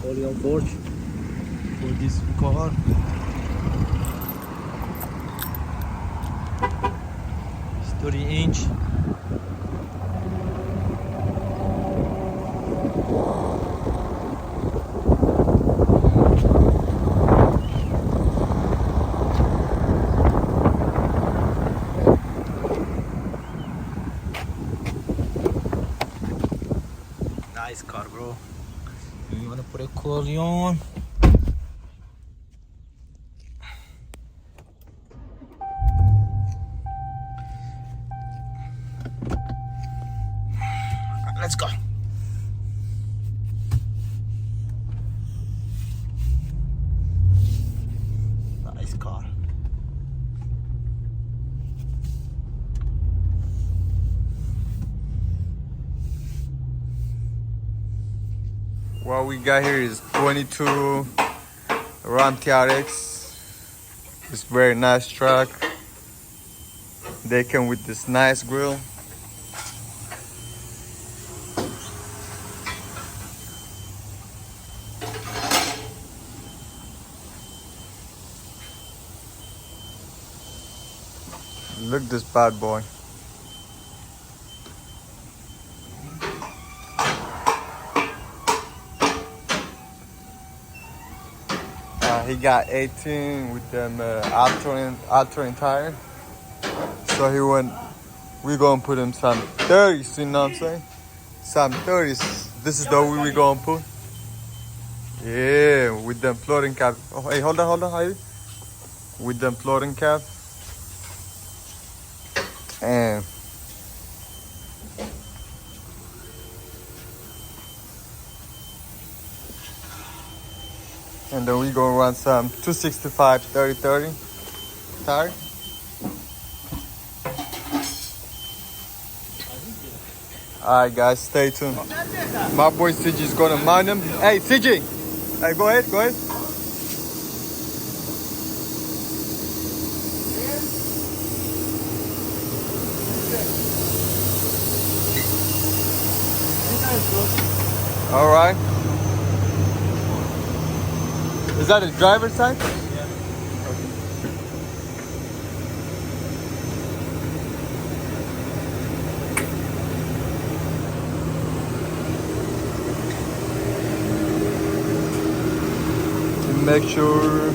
Corleone porch for this car. It's 30-inch. Nice car, bro. You wanna put a Corleone? Let's go. Nice car. What we got here is 22 Ram TRX. It's very nice truck. They came with this nice grill. Look this bad boy. He got 18 with them altering tire. So we gonna put him some 30s, you know what I'm saying? Some 30s. This is the way we gonna put. Yeah, with them floating cap. Oh, hey, hold on, Heidi. With them floating cap. And then we gonna run some 265 30-30 tire. Alright guys, stay tuned. My boy CG is gonna mount him. Hey CG! Hey, go ahead. Alright. Is that the driver's side? Yeah. Make sure.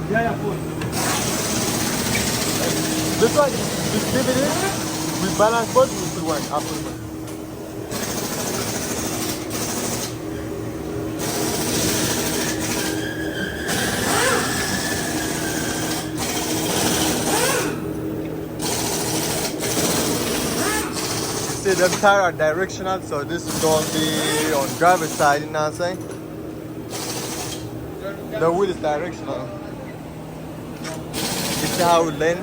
Yeah, full. This one, just leave it in. We balance both, we put one after one. See, them tires are directional, so this is going to be on driver's side, you know what I'm saying? The wheel is directional. You see how it lean?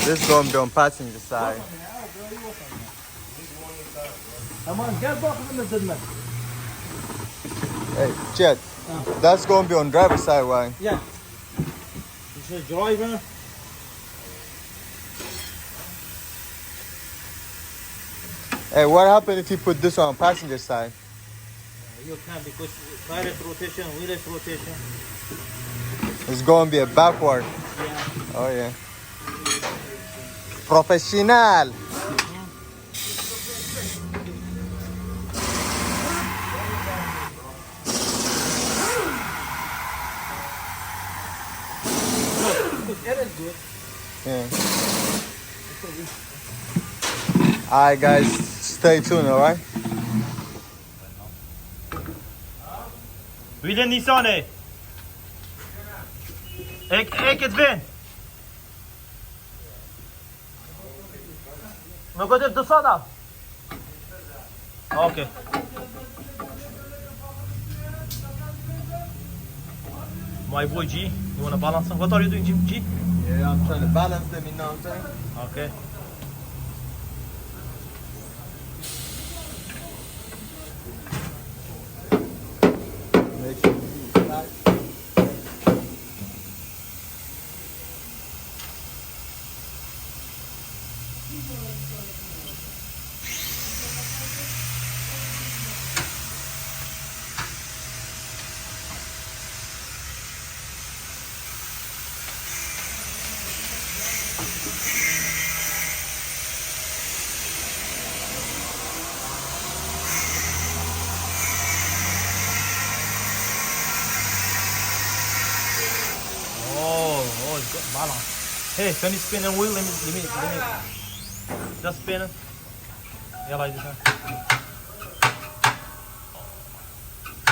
This is going to be on passenger side. Hey, Chet, that's going to be on driver's side, right? Yeah. It's a driver. Hey, what happened if you put this on passenger side? You can because tire rotation, wheel rotation. It's going to be a backward. Yeah. Oh, yeah. Professional. It is good. Yeah. Alright guys, stay tuned, alright? Vilken Nissan är? Vilket vin? Något inte sådana? Okej. My boy G, you wanna balance them? What are you doing, G? Yeah, I'm trying to balance them, you know what I'm saying? Okay. Hey, can you spin the wheel? Let me. Just spin it. Yeah, like this. Huh?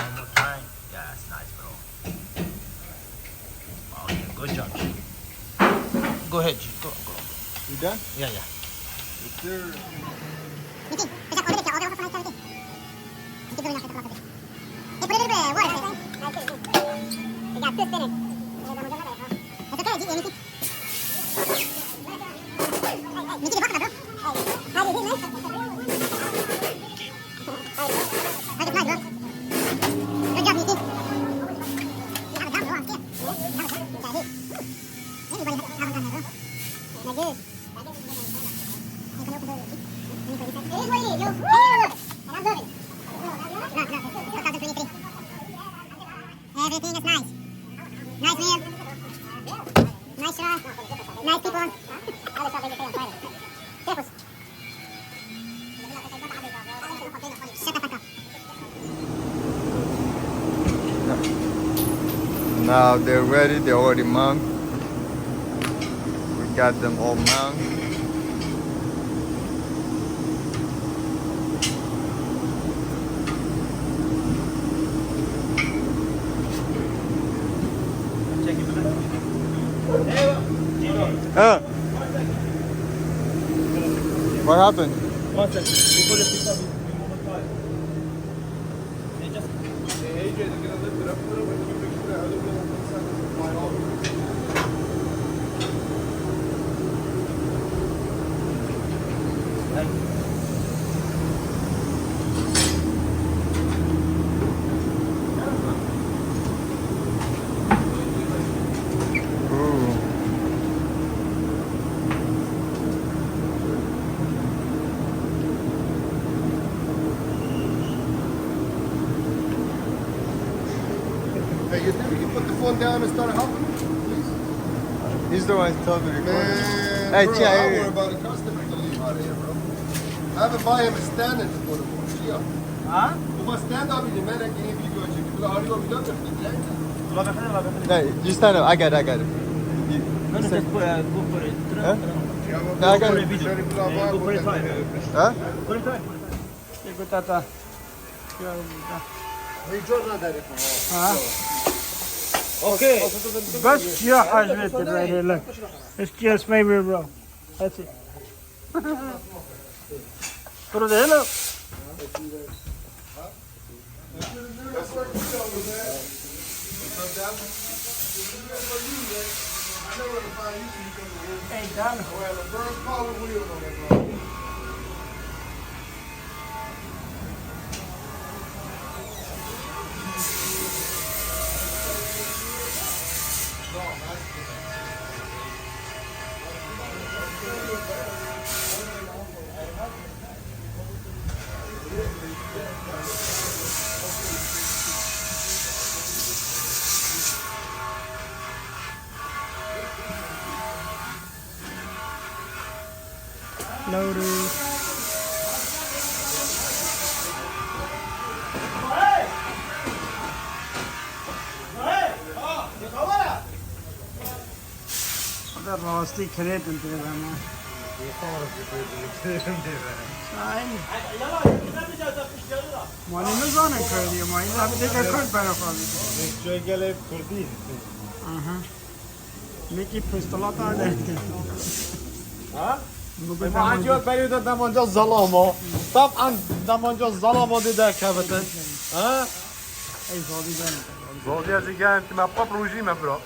One more time. Yeah, that's nice, bro. Oh, yeah, good job, G. Go ahead, G. Go. You done? Yeah. Yes, sir. Everything is nice. Nice meal. Nice shot. Nice people. Shut the fuck up. Now they're ready. They're already mounted. We got them all mounted. Check it out. What happened? 1 second. Before you pick up, Hey, just. Ooh. Hey, you think we can put the phone down and start helping, please? He's the one who told me to record. Man, Hey, bro, Chia, I here. worry about the customer to leave out of here, bro. I haven't buy him a stand-in to put him on. Chia. Ha? Bu var stand-up idi. Ben ekmeği video çekip böyle arıyor bir dakika. No, you stand up. I got it. You, No, you just stand- put it. Huh? No, I got Put it. a video. Go for it time. Huh? Put it time. Okay. Best your husband right here, look. It's just favorite, bro. That's it. Put it in, look. Hey, done. Loaders. That rusty crate into the man. Money is on a credit. You might have to take a cut by a Mickey pistola ta de. ما جو بريد دمانجا ظلامو طبعا دمانجا ظلامو دیده کبتن ها Ey zodi ben. زودی از دیگه انت ما پاپ روجی مبرا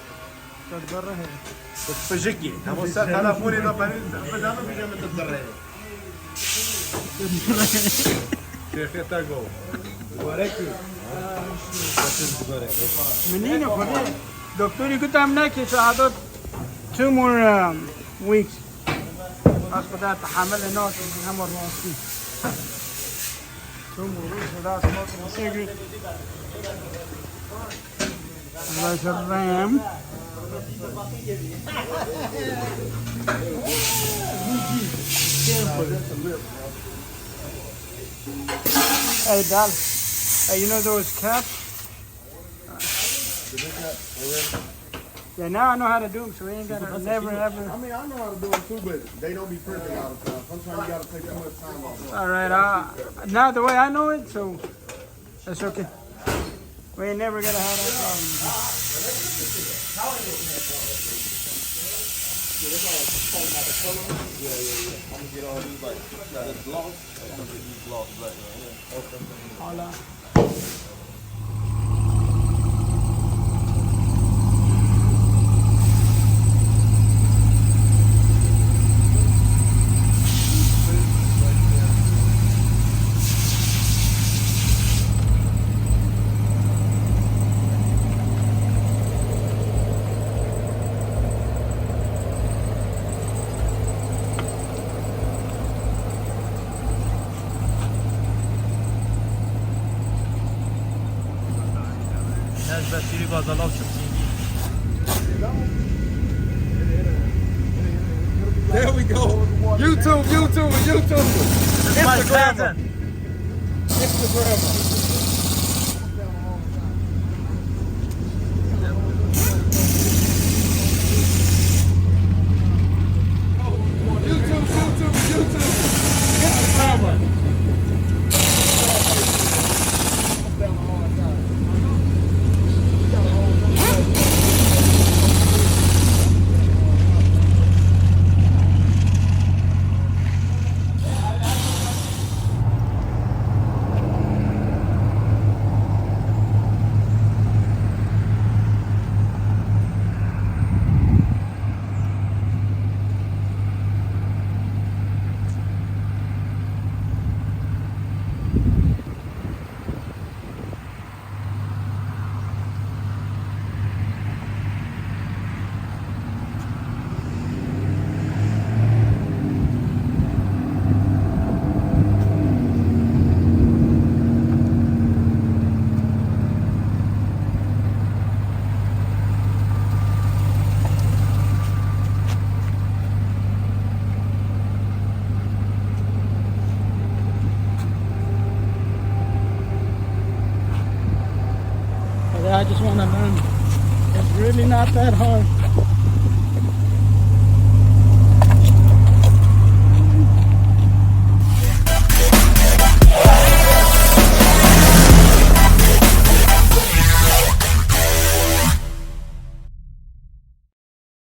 Tadbarra hai. بجکی نمو سر تلفونی دا برید بدانو بیجا متدره شیخی تاگو بارکی Menino, pode. Doctor, you could have neck. It's had 2 more weeks. After that, حمل الناس هم الراسي. 2 more weeks without smoking a cigarette. Like a ram. Hey, Dal. Hey, you know those cats? Yeah, now I know how to do them, so we ain't gotta never ever. I mean, I know how to do them too, but they don't be perfect all the time. Sometimes you gotta take too much time off. All right, now the way I know it, so that's okay. We ain't never gonna have that problem. I'm gonna get all these like this gloss. I'm gonna get these gloss black right here. Okay. Hola. نزل gazala uçursun. There we go. YouTube. This is my cousin. Instagram. I just want to learn. It's really not that hard.